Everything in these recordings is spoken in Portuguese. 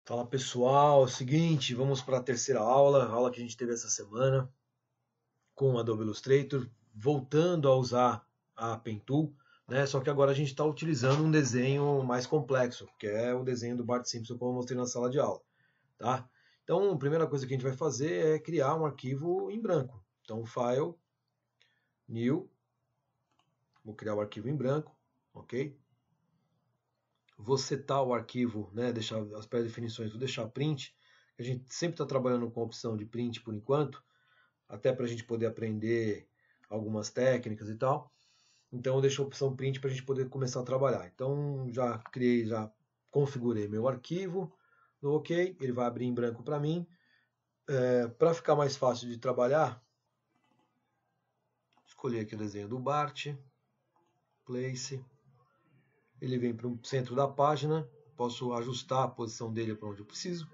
Fala pessoal, é o seguinte, vamos para a terceira aula, a aula que a gente teve essa semana com o Adobe Illustrator, voltando a usar a Pen Tool, né? Só que agora a gente está utilizando um desenho mais complexo, que é o desenho do Bart Simpson, como eu mostrei na sala de aula, tá? Então, a primeira coisa que a gente vai fazer é criar um arquivo em branco. Então, File, New, vou criar o arquivo em branco, ok? Vou setar o arquivo, né, deixar as pré-definições, vou deixar print. A gente sempre está trabalhando com a opção de print por enquanto, até para a gente poder aprender algumas técnicas e tal. Então eu deixo a opção print para a gente poder começar a trabalhar. Então já criei, já configurei meu arquivo, no OK, ele vai abrir em branco para mim. Para ficar mais fácil de trabalhar, escolhi aqui o desenho do Bart, Place, ele vem para o centro da página, posso ajustar a posição dele para onde eu preciso.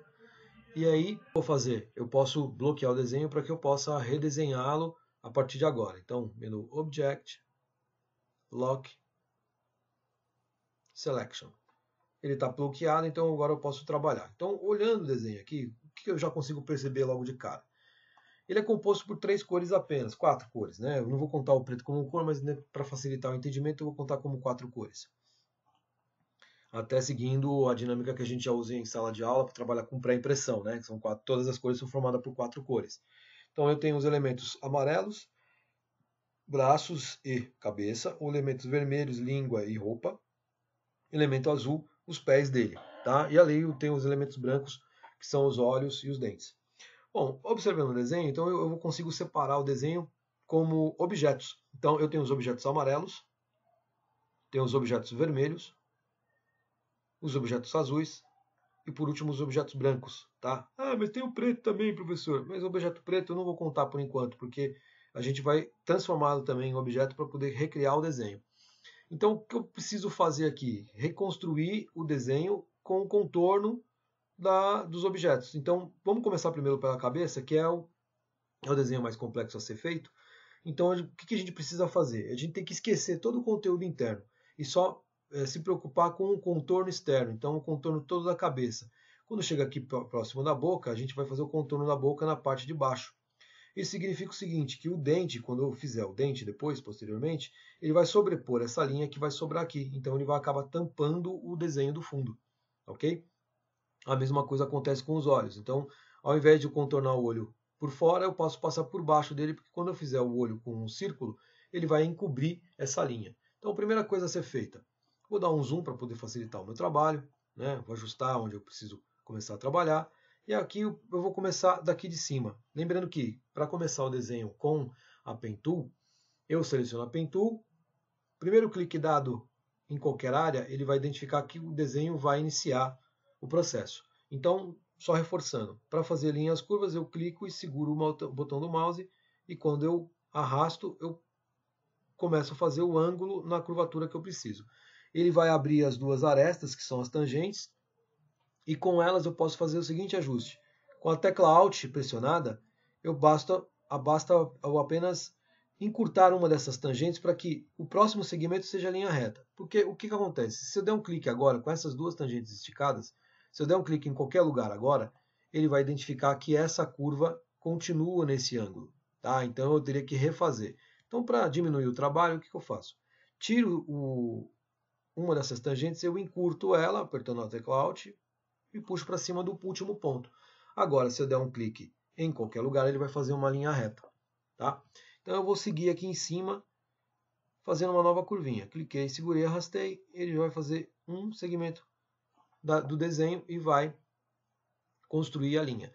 E aí, vou fazer, eu posso bloquear o desenho para que eu possa redesenhá-lo a partir de agora. Então, menu Object, Lock, Selection. Ele está bloqueado, então agora eu posso trabalhar. Então, olhando o desenho aqui, o que eu já consigo perceber logo de cara? Ele é composto por 3 cores apenas, 4 cores, né? Eu não vou contar o preto como cor, mas né, para facilitar o entendimento, eu vou contar como 4 cores. Até seguindo a dinâmica que a gente já usa em sala de aula para trabalhar com pré-impressão, né? Que são todas as cores são formadas por 4 cores. Então eu tenho os elementos amarelos, braços e cabeça, os elementos vermelhos, língua e roupa, elemento azul, os pés dele, tá? E ali eu tenho os elementos brancos, que são os olhos e os dentes. Bom, observando o desenho, então eu consigo separar o desenho como objetos. Então eu tenho os objetos amarelos, tenho os objetos vermelhos, os objetos azuis e por último os objetos brancos, tá? Ah, mas tem o preto também, professor. Mas o objeto preto eu não vou contar por enquanto, porque a gente vai transformá-lo também em objeto para poder recriar o desenho. Então, o que eu preciso fazer aqui? Reconstruir o desenho com o contorno dos objetos. Então, vamos começar primeiro pela cabeça, que é o desenho mais complexo a ser feito. Então, o que a gente precisa fazer? A gente tem que esquecer todo o conteúdo interno e só se preocupar com o contorno externo, então o contorno todo da cabeça. Quando chega aqui próximo da boca, a gente vai fazer o contorno da boca na parte de baixo. Isso significa o seguinte, que o dente, quando eu fizer o dente depois, posteriormente, ele vai sobrepor essa linha que vai sobrar aqui. Então ele vai acabar tampando o desenho do fundo, ok? A mesma coisa acontece com os olhos. Então, ao invés de eu contornar o olho por fora, eu posso passar por baixo dele, porque quando eu fizer o olho com um círculo, ele vai encobrir essa linha. Então, a primeira coisa a ser feita, vou dar um zoom para poder facilitar o meu trabalho, né? Vou ajustar onde eu preciso começar a trabalhar. E aqui eu vou começar daqui de cima. Lembrando que, para começar o desenho com a Pen Tool, eu seleciono a Pen Tool, primeiro clique dado em qualquer área, ele vai identificar que o desenho vai iniciar o processo. Então, só reforçando, para fazer linhas curvas, eu clico e seguro o botão do mouse e quando eu arrasto, eu começo a fazer o ângulo na curvatura que eu preciso. Ele vai abrir as duas arestas, que são as tangentes, e com elas eu posso fazer o seguinte ajuste. Com a tecla Alt pressionada, basta eu apenas encurtar uma dessas tangentes para que o próximo segmento seja a linha reta. Porque o que acontece? Se eu der um clique agora com essas duas tangentes esticadas, se eu der um clique em qualquer lugar agora, ele vai identificar que essa curva continua nesse ângulo. Tá? Então eu teria que refazer. Então, para diminuir o trabalho, o que eu faço? Tiro uma dessas tangentes, eu encurto ela, apertando a tecla Alt, e puxo para cima do último ponto. Agora, se eu der um clique em qualquer lugar, ele vai fazer uma linha reta. Tá? Então eu vou seguir aqui em cima, fazendo uma nova curvinha. Cliquei, segurei, arrastei, ele vai fazer um segmento do desenho e vai construir a linha.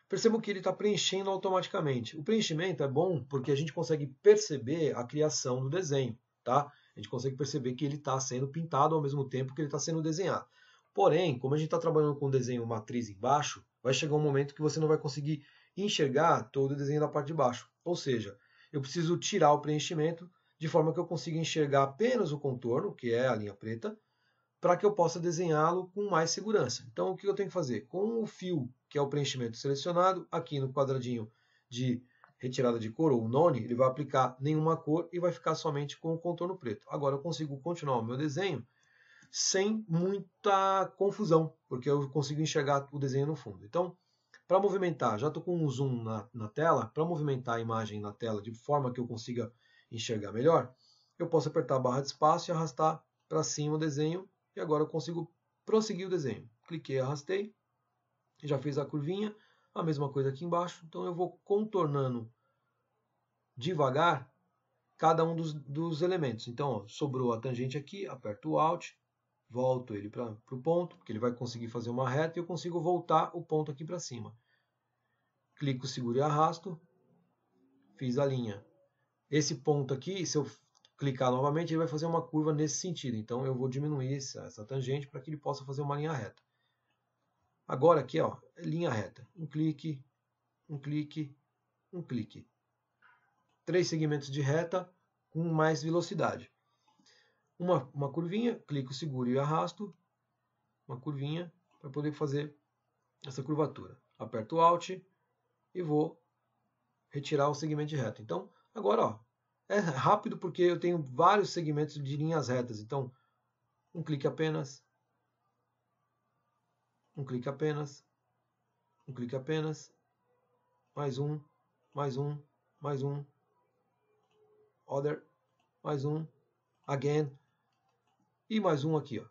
Percebam que ele está preenchendo automaticamente. O preenchimento é bom porque a gente consegue perceber a criação do desenho. Tá? A gente consegue perceber que ele está sendo pintado ao mesmo tempo que ele está sendo desenhado. Porém, como a gente está trabalhando com o desenho matriz embaixo, vai chegar um momento que você não vai conseguir enxergar todo o desenho da parte de baixo. Ou seja, eu preciso tirar o preenchimento de forma que eu consiga enxergar apenas o contorno, que é a linha preta, para que eu possa desenhá-lo com mais segurança. Então, o que eu tenho que fazer? Com o fio, que é o preenchimento selecionado, aqui no quadradinho de retirada de cor, ou none, ele vai aplicar nenhuma cor e vai ficar somente com o contorno preto. Agora eu consigo continuar o meu desenho sem muita confusão, porque eu consigo enxergar o desenho no fundo. Então, para movimentar, já estou com um zoom na tela, para movimentar a imagem na tela de forma que eu consiga enxergar melhor, eu posso apertar a barra de espaço e arrastar para cima o desenho, e agora eu consigo prosseguir o desenho. Cliquei, arrastei, já fez a curvinha, a mesma coisa aqui embaixo, então eu vou contornando devagar cada um dos elementos. Então, ó, sobrou a tangente aqui, aperto o Alt, volto ele para o ponto, porque ele vai conseguir fazer uma reta e eu consigo voltar o ponto aqui para cima. Clico, seguro e arrasto, fiz a linha. Esse ponto aqui, se eu clicar novamente, ele vai fazer uma curva nesse sentido. Então eu vou diminuir essa tangente para que ele possa fazer uma linha reta. Agora aqui, ó, linha reta. Um clique, um clique, um clique. 3 segmentos de reta com mais velocidade. Uma curvinha, clico, seguro e arrasto. Uma curvinha para poder fazer essa curvatura. Aperto o Alt e vou retirar o segmento de reta. Então, agora, ó, é rápido porque eu tenho vários segmentos de linhas retas. Então, um clique apenas, um clique apenas, um clique apenas, mais um, mais um, mais um, other, mais um, again, e mais um aqui, ó.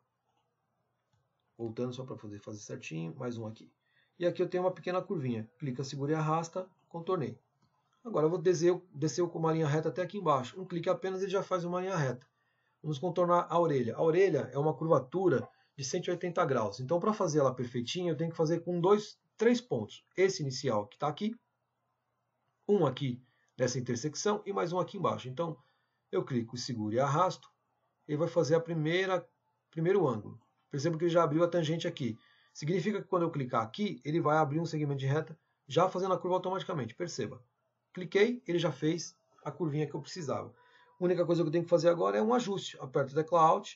Voltando só para poder fazer certinho, mais um aqui. E aqui eu tenho uma pequena curvinha. Clica, segura e arrasta, contornei. Agora eu vou descer com uma linha reta até aqui embaixo. Um clique apenas e já faz uma linha reta. Vamos contornar a orelha. A orelha é uma curvatura de 180 graus. Então, para fazer ela perfeitinha, eu tenho que fazer com 3 pontos. Esse inicial que está aqui, um aqui nessa intersecção e mais um aqui embaixo. Então, eu clico, seguro e arrasto. Ele vai fazer a primeiro ângulo. Perceba que ele já abriu a tangente aqui. Significa que quando eu clicar aqui, ele vai abrir um segmento de reta, já fazendo a curva automaticamente. Perceba. Cliquei, ele já fez a curvinha que eu precisava. A única coisa que eu tenho que fazer agora é um ajuste. Aperto o tecla Alt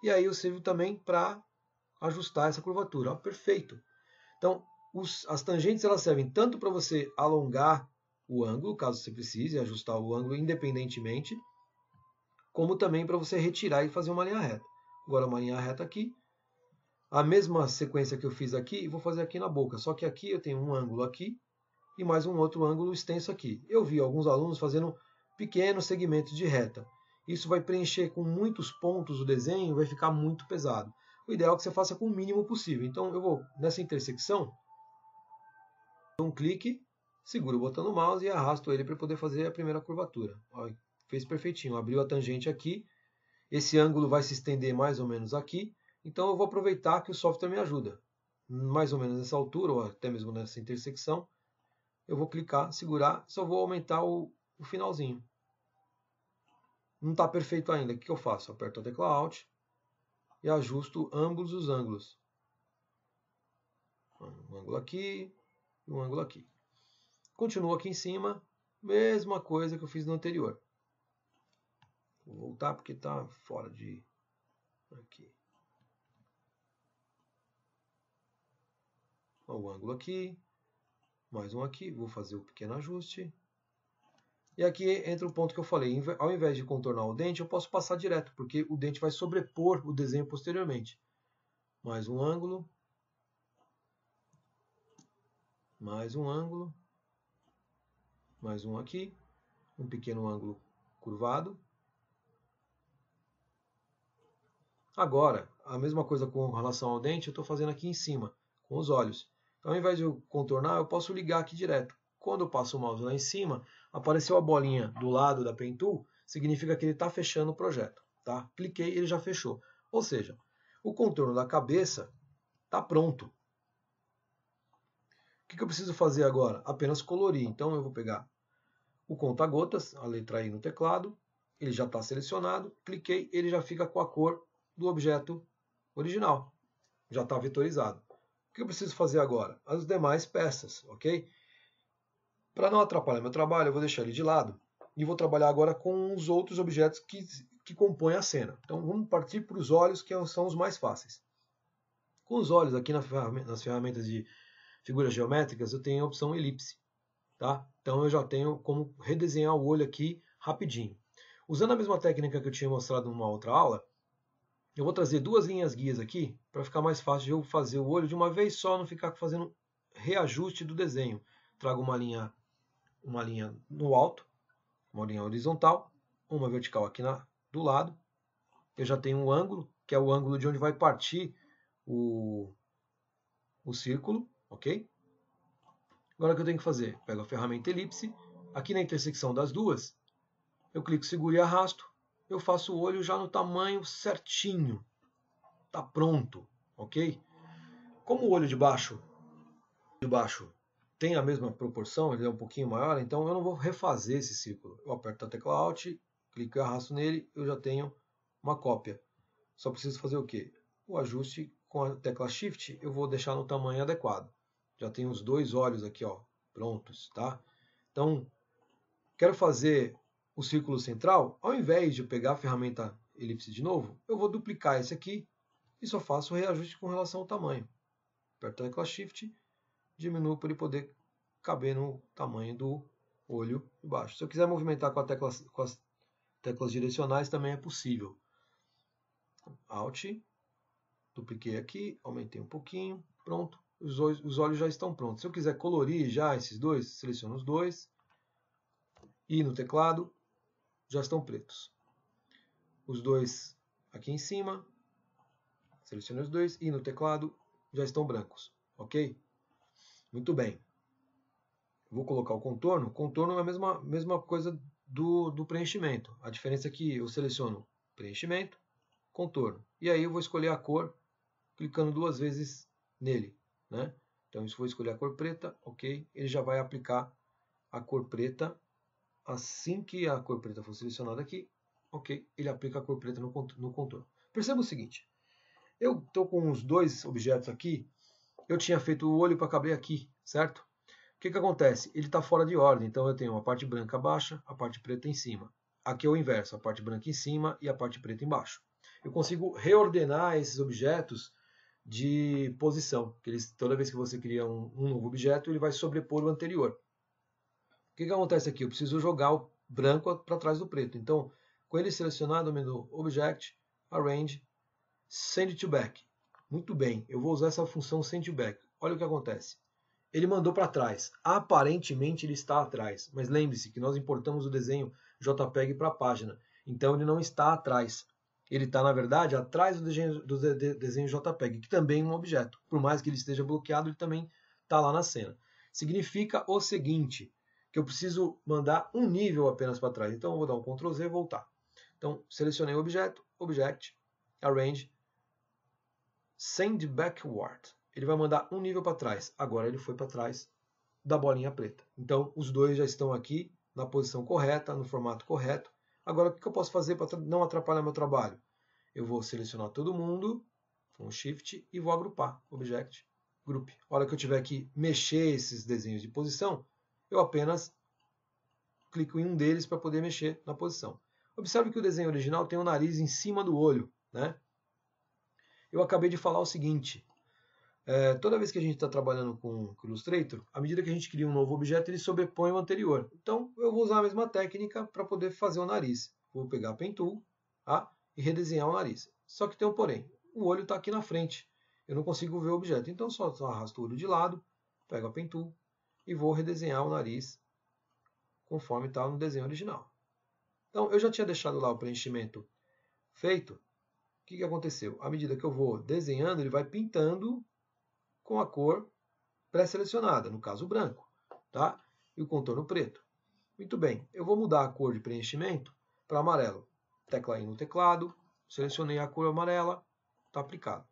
e aí eu sirvo também para ajustar essa curvatura. Ó, perfeito. Então, as tangentes elas servem tanto para você alongar o ângulo, caso você precise ajustar o ângulo independentemente, como também para você retirar e fazer uma linha reta. Agora uma linha reta aqui. A mesma sequência que eu fiz aqui, vou fazer aqui na boca. Só que aqui eu tenho um ângulo aqui e mais um outro ângulo extenso aqui. Eu vi alguns alunos fazendo pequenos segmentos de reta. Isso vai preencher com muitos pontos o desenho, vai ficar muito pesado. O ideal é que você faça com o mínimo possível. Então eu vou nessa intersecção, dou um clique, seguro o botão do mouse e arrasto ele para poder fazer a primeira curvatura. Ó, fez perfeitinho, abriu a tangente aqui. Esse ângulo vai se estender mais ou menos aqui. Então eu vou aproveitar que o software me ajuda. Mais ou menos nessa altura, ou até mesmo nessa intersecção, eu vou clicar, segurar, só vou aumentar o finalzinho. Não está perfeito ainda. O que eu faço? Aperto a tecla Alt e ajusto ambos os ângulos. Um ângulo aqui e um ângulo aqui. Continuo aqui em cima, mesma coisa que eu fiz no anterior. Vou voltar porque está fora de... Aqui. O ângulo aqui, mais um aqui, vou fazer o pequeno ajuste. E aqui entra o ponto que eu falei, ao invés de contornar o dente, eu posso passar direto, porque o dente vai sobrepor o desenho posteriormente. Mais um ângulo, mais um ângulo, mais um aqui, um pequeno ângulo curvado. Agora, a mesma coisa com relação ao dente, eu estou fazendo aqui em cima, com os olhos. Então, ao invés de eu contornar, eu posso ligar aqui direto. Quando eu passo o mouse lá em cima, apareceu a bolinha do lado da Pen Tool, significa que ele está fechando o projeto. Tá? Cliquei, ele já fechou. Ou seja, o contorno da cabeça está pronto. O que eu preciso fazer agora? Apenas colorir. Então eu vou pegar o conta-gotas, a letra I no teclado, ele já está selecionado, cliquei, ele já fica com a cor do objeto original. Já está vetorizado. O que eu preciso fazer agora? As demais peças, ok? Para não atrapalhar meu trabalho, eu vou deixar ele de lado e vou trabalhar agora com os outros objetos que compõem a cena. Então vamos partir para os olhos, que são os mais fáceis. Com os olhos, aqui nas ferramentas de figuras geométricas, eu tenho a opção elipse. Tá? Então eu já tenho como redesenhar o olho aqui rapidinho. Usando a mesma técnica que eu tinha mostrado numa outra aula, Eu vou trazer duas linhas guias aqui para ficar mais fácil de eu fazer o olho de uma vez só, não ficar fazendo reajuste do desenho. Trago uma linha no alto, uma linha horizontal, uma vertical aqui do lado. Eu já tenho um ângulo, que é o ângulo de onde vai partir o círculo, ok? Agora o que eu tenho que fazer? Pego a ferramenta elipse, aqui na intersecção das duas, eu clico, seguro e arrasto, eu faço o olho já no tamanho certinho. Tá pronto, ok? Como o olho de baixo tem a mesma proporção, ele é um pouquinho maior, então eu não vou refazer esse círculo. Eu aperto a tecla Alt, clico e arrasto nele, eu já tenho uma cópia. Só preciso fazer o quê? O ajuste com a tecla Shift, eu vou deixar no tamanho adequado. Já tenho os dois olhos aqui, ó, prontos, tá? Então, quero fazer o círculo central, ao invés de pegar a ferramenta elipse de novo, eu vou duplicar esse aqui e só faço o reajuste com relação ao tamanho. Aperto a tecla Shift, diminuo para ele poder caber no tamanho do olho de baixo. Se eu quiser movimentar com as teclas direcionais, também é possível. Alt, dupliquei aqui, aumentei um pouquinho, pronto. Os olhos já estão prontos. Se eu quiser colorir já esses dois, seleciono os dois. E no teclado, já estão pretos. Os dois aqui em cima, seleciono os dois. E no teclado, já estão brancos. Ok? Muito bem. Vou colocar o contorno. O contorno é a mesma coisa do preenchimento. A diferença é que eu seleciono preenchimento, contorno. E aí eu vou escolher a cor, clicando duas vezes nele, né? Então, se for escolher a cor preta, ok, ele já vai aplicar a cor preta. Assim que a cor preta for selecionada aqui, ok, ele aplica a cor preta no contorno. Perceba o seguinte, eu estou com os dois objetos aqui, eu tinha feito o olho para caber aqui, certo? O que acontece? Ele está fora de ordem, então eu tenho a parte branca baixa, a parte preta em cima. Aqui é o inverso, a parte branca em cima e a parte preta embaixo. Eu consigo reordenar esses objetos de posição, que toda vez que você cria um novo objeto, ele vai sobrepor o anterior. O que acontece aqui? Eu preciso jogar o branco para trás do preto. Então, com ele selecionado, o menu Object, Arrange, Send to Back. Muito bem, eu vou usar essa função Send to Back. Olha o que acontece. Ele mandou para trás. Aparentemente ele está atrás, mas lembre-se que nós importamos o desenho JPEG para a página. Então ele não está atrás. Ele está, na verdade, atrás do desenho JPEG, que também é um objeto. Por mais que ele esteja bloqueado, ele também está lá na cena. Significa o seguinte, que eu preciso mandar um nível apenas para trás. Então eu vou dar um Ctrl Z e voltar. Então, selecionei o objeto, Object, Arrange, Send Backward. Ele vai mandar um nível para trás. Agora ele foi para trás da bolinha preta. Então, os dois já estão aqui na posição correta, no formato correto. Agora, o que eu posso fazer para não atrapalhar meu trabalho? Eu vou selecionar todo mundo com Shift e vou agrupar. Object, Group. A hora que eu tiver que mexer esses desenhos de posição, eu apenas clico em um deles para poder mexer na posição. Observe que o desenho original tem o nariz em cima do olho, né? Eu acabei de falar o seguinte, toda vez que a gente está trabalhando com o Illustrator, à medida que a gente cria um novo objeto, ele sobrepõe o anterior. Então, eu vou usar a mesma técnica para poder fazer o nariz. Vou pegar a Pen Tool, tá? E redesenhar o nariz. Só que tem um porém, o olho está aqui na frente. Eu não consigo ver o objeto. Então, só arrasto o olho de lado, pego a Pen Tool e vou redesenhar o nariz conforme está no desenho original. Então, eu já tinha deixado lá o preenchimento feito. O que aconteceu? À medida que eu vou desenhando, ele vai pintando com a cor pré-selecionada, no caso branco, tá? E o contorno preto. Muito bem, eu vou mudar a cor de preenchimento para amarelo. Tecla I no teclado, selecionei a cor amarela, está aplicado.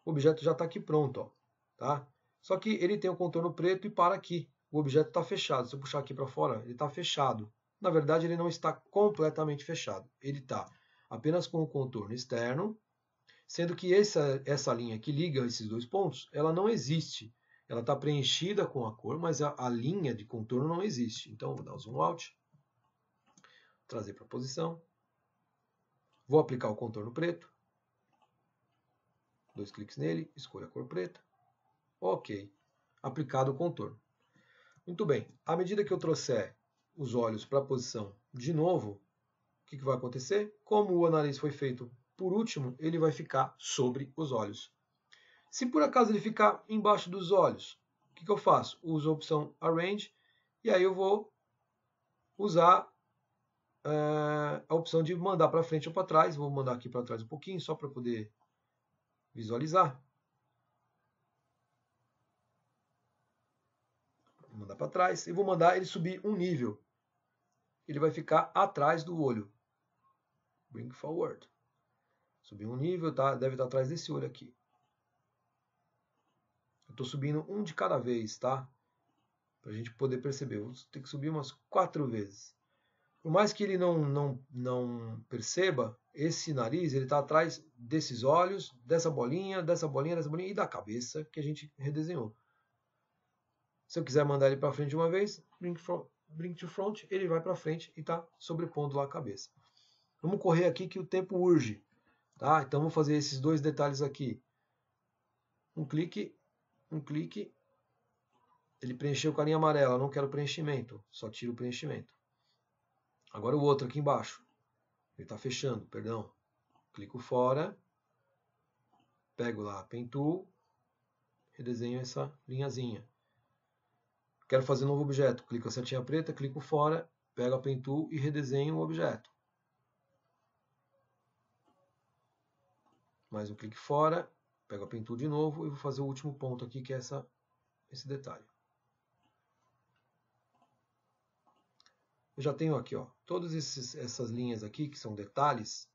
O objeto já está aqui pronto, ó, tá? Só que ele tem o contorno preto e para aqui. O objeto está fechado. Se eu puxar aqui para fora, ele está fechado. Na verdade, ele não está completamente fechado. Ele está apenas com o contorno externo, sendo que essa linha que liga esses dois pontos, ela não existe. Ela está preenchida com a cor, mas a linha de contorno não existe. Então, vou dar o zoom out, trazer para a posição. Vou aplicar o contorno preto. 2 cliques nele, escolho a cor preta. Ok. Aplicado o contorno. Muito bem. À medida que eu trouxer os olhos para a posição de novo, o que vai acontecer? Como o nariz foi feito por último, ele vai ficar sobre os olhos. Se por acaso ele ficar embaixo dos olhos, o que eu faço? Uso a opção Arrange e aí eu vou usar a opção de mandar para frente ou para trás. Vou mandar aqui para trás um pouquinho, só para poder visualizar. Vou mandar para trás e vou mandar ele subir um nível. Ele vai ficar atrás do olho. Bring forward. Subir um nível, tá? Deve estar atrás desse olho aqui. Eu estou subindo um de cada vez, tá? Para a gente poder perceber. Vou ter que subir umas 4 vezes. Por mais que ele não perceba, esse nariz ele está atrás desses olhos, dessa bolinha e da cabeça que a gente redesenhou. Se eu quiser mandar ele para frente de uma vez, bring to front, ele vai para frente e está sobrepondo lá a cabeça. Vamos correr aqui que o tempo urge. Tá? Então vou fazer esses 2 detalhes aqui. Um clique. Ele preencheu com a linha amarela, não quero preenchimento, só tiro o preenchimento. Agora o outro aqui embaixo. Ele está fechando, perdão. Clico fora. Pego lá a Pen Tool. Redesenho essa linhazinha. Quero fazer um novo objeto. Clico a setinha preta, clico fora. Pego a Pen Tool e redesenho o objeto. Mais um clique fora. Pego a Pen Tool de novo e vou fazer o último ponto aqui, que é esse detalhe. Eu já tenho aqui, ó, todas essas linhas aqui, que são detalhes,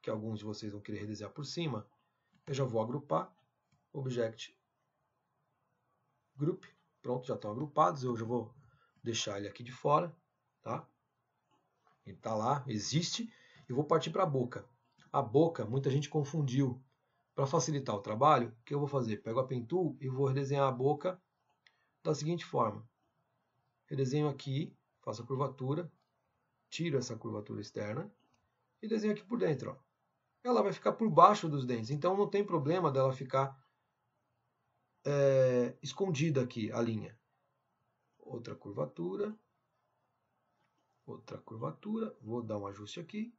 que alguns de vocês vão querer redesenhar por cima. Eu já vou agrupar. Object Group. Pronto, já estão agrupados. Eu já vou deixar ele aqui de fora. Tá? Ele está lá, existe. E vou partir para a boca. A boca, muita gente confundiu. Para facilitar o trabalho, o que eu vou fazer? Pego a Pen Tool e vou redesenhar a boca da seguinte forma. Redesenho aqui, faço a curvatura, tiro essa curvatura externa e desenho aqui por dentro. Ó. Ela vai ficar por baixo dos dentes, então não tem problema dela ficar escondida aqui, a linha. Outra curvatura, vou dar um ajuste aqui.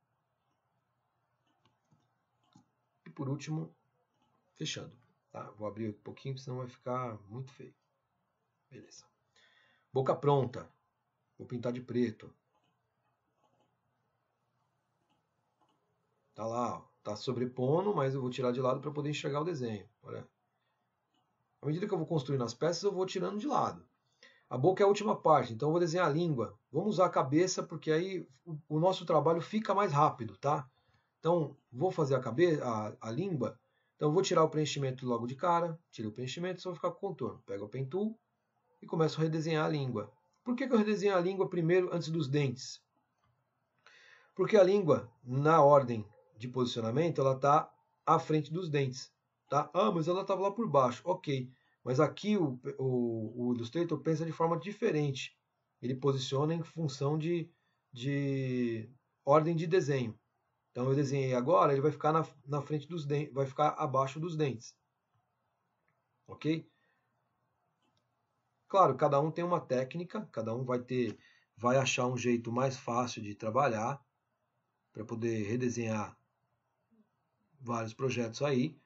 E por último, fechando. Tá? Vou abrir um pouquinho, senão vai ficar muito feio. Beleza. Boca pronta. Vou pintar de preto. Tá lá, ó. Tá sobrepondo, mas eu vou tirar de lado para poder enxergar o desenho. Olha. À medida que eu vou construindo as peças, eu vou tirando de lado. A boca é a última parte, então eu vou desenhar a língua. Vamos usar a cabeça, porque aí o nosso trabalho fica mais rápido, tá? Então, vou fazer a língua. Então, eu vou tirar o preenchimento logo de cara. Tiro o preenchimento, só vou ficar com o contorno. Pego a Pen Tool e começo a redesenhar a língua. Por que eu redesenho a língua primeiro, antes dos dentes? Porque a língua, na ordem de posicionamento, ela está à frente dos dentes. Tá? Ah, mas ela estava lá por baixo. Ok. Mas aqui o Illustrator pensa de forma diferente. Ele posiciona em função de ordem de desenho. Então eu desenhei agora, ele vai ficar na frente dos dentes, vai ficar abaixo dos dentes. Ok? Claro, cada um tem uma técnica, cada um vai achar um jeito mais fácil de trabalhar para poder redesenhar vários projetos aí.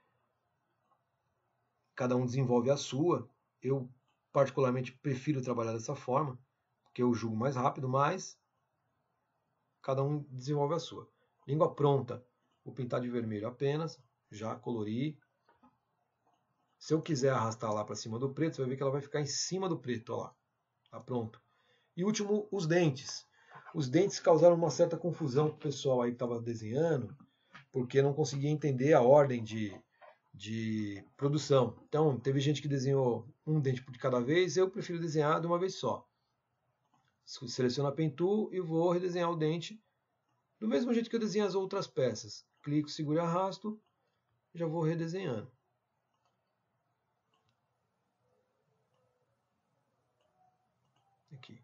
Cada um desenvolve a sua. Eu particularmente prefiro trabalhar dessa forma, porque eu julgo mais rápido, mas cada um desenvolve a sua. Língua pronta. Vou pintar de vermelho apenas, já colori. Se eu quiser arrastar lá para cima do preto, você vai ver que ela vai ficar em cima do preto. Olha lá. Tá pronto. E último, os dentes. Os dentes causaram uma certa confusão para o pessoal aí que estava desenhando, porque não conseguia entender a ordem de produção. Então, teve gente que desenhou um dente de cada vez, eu prefiro desenhar de uma vez só. Seleciono a Pen Tool e vou redesenhar o dente do mesmo jeito que eu desenho as outras peças. Clico, seguro e arrasto, já vou redesenhando. Aqui.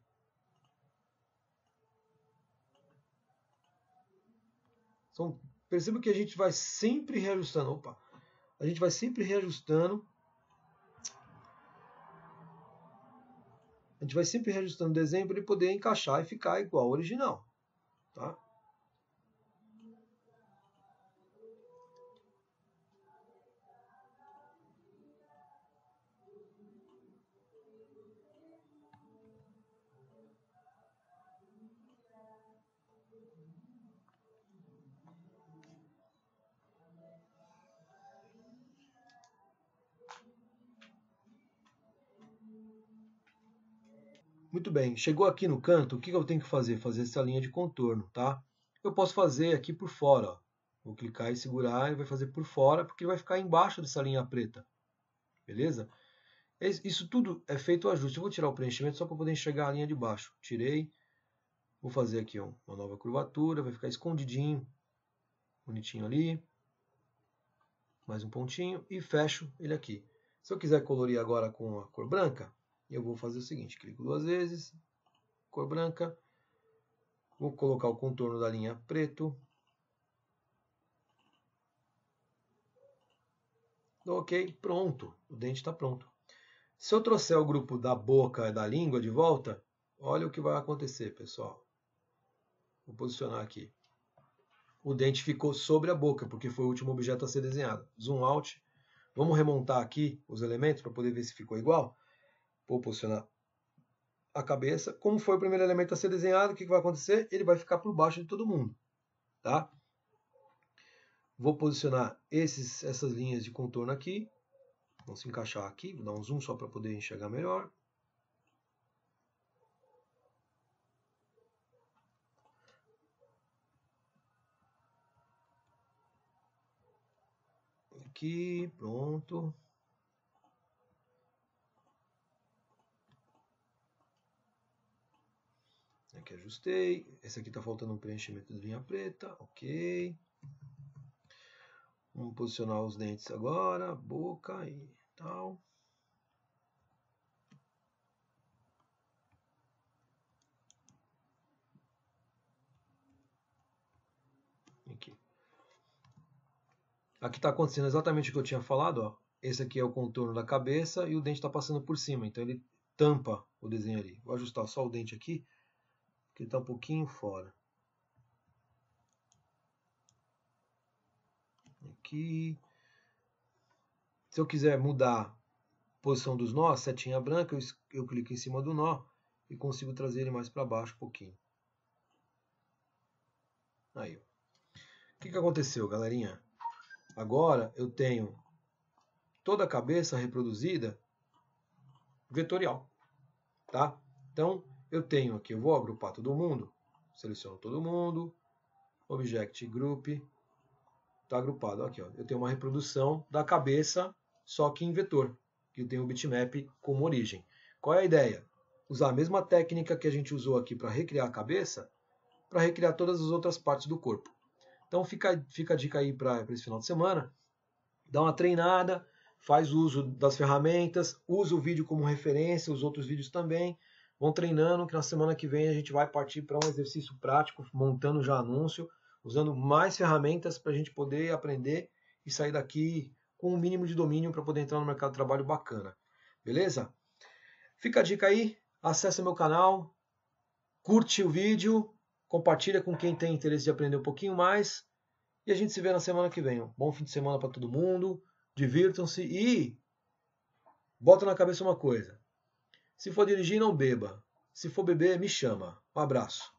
Perceba que a gente vai sempre reajustando. Opa! A gente vai sempre reajustando. A gente vai sempre reajustando o desenho para ele poder encaixar e ficar igual ao original. Tá? Muito bem, chegou aqui no canto, o que eu tenho que fazer? Fazer essa linha de contorno, tá? Eu posso fazer aqui por fora, ó. Vou clicar e segurar e vai fazer por fora, porque vai ficar embaixo dessa linha preta. Beleza? Isso tudo é feito o ajuste. Eu vou tirar o preenchimento só para poder enxergar a linha de baixo. Tirei. Vou fazer aqui uma nova curvatura, vai ficar escondidinho, bonitinho ali. Mais um pontinho e fecho ele aqui. Se eu quiser colorir agora com a cor branca, eu vou fazer o seguinte, clico 2 vezes, cor branca, vou colocar o contorno da linha preto. Ok, pronto, o dente está pronto. Se eu trouxer o grupo da boca e da língua de volta, olha o que vai acontecer, pessoal. Vou posicionar aqui. O dente ficou sobre a boca, porque foi o último objeto a ser desenhado. Zoom out. Vamos remontar aqui os elementos para poder ver se ficou igual. Vou posicionar a cabeça. Como foi o primeiro elemento a ser desenhado, o que vai acontecer? Ele vai ficar por baixo de todo mundo. Tá? Vou posicionar essas linhas de contorno aqui. Vão se encaixar aqui. Vou dar um zoom só para poder enxergar melhor. Aqui, pronto. Aqui ajustei. Esse aqui está faltando um preenchimento de linha preta. Ok. Vamos posicionar os dentes agora, boca e tal. Aqui está acontecendo exatamente o que eu tinha falado. Ó. Esse aqui é o contorno da cabeça e o dente está passando por cima. Então ele tampa o desenho ali. Vou ajustar só o dente aqui, que está um pouquinho fora. Aqui. Se eu quiser mudar a posição dos nós, setinha branca, eu clico em cima do nó e consigo trazer ele mais para baixo um pouquinho. Aí. O que aconteceu, galerinha? Agora eu tenho toda a cabeça reproduzida vetorial, tá? Então eu tenho aqui, eu vou agrupar todo mundo, seleciono todo mundo, Object Group, está agrupado aqui, ó. Eu tenho uma reprodução da cabeça, só que em vetor, que eu tenho o bitmap como origem. Qual é a ideia? Usar a mesma técnica que a gente usou aqui para recriar a cabeça, para recriar todas as outras partes do corpo. Então fica a dica aí para esse final de semana. Dá uma treinada, faz uso das ferramentas, usa o vídeo como referência, os outros vídeos também. Vão treinando, que na semana que vem a gente vai partir para um exercício prático, montando já anúncio, usando mais ferramentas para a gente poder aprender e sair daqui com um mínimo de domínio para poder entrar no mercado de trabalho bacana. Beleza? Fica a dica aí, acessa meu canal, curte o vídeo, compartilha com quem tem interesse de aprender um pouquinho mais. E a gente se vê na semana que vem. Bom fim de semana para todo mundo. Divirtam-se e bota na cabeça uma coisa. Se for dirigir, não beba. Se for beber, me chama. Um abraço.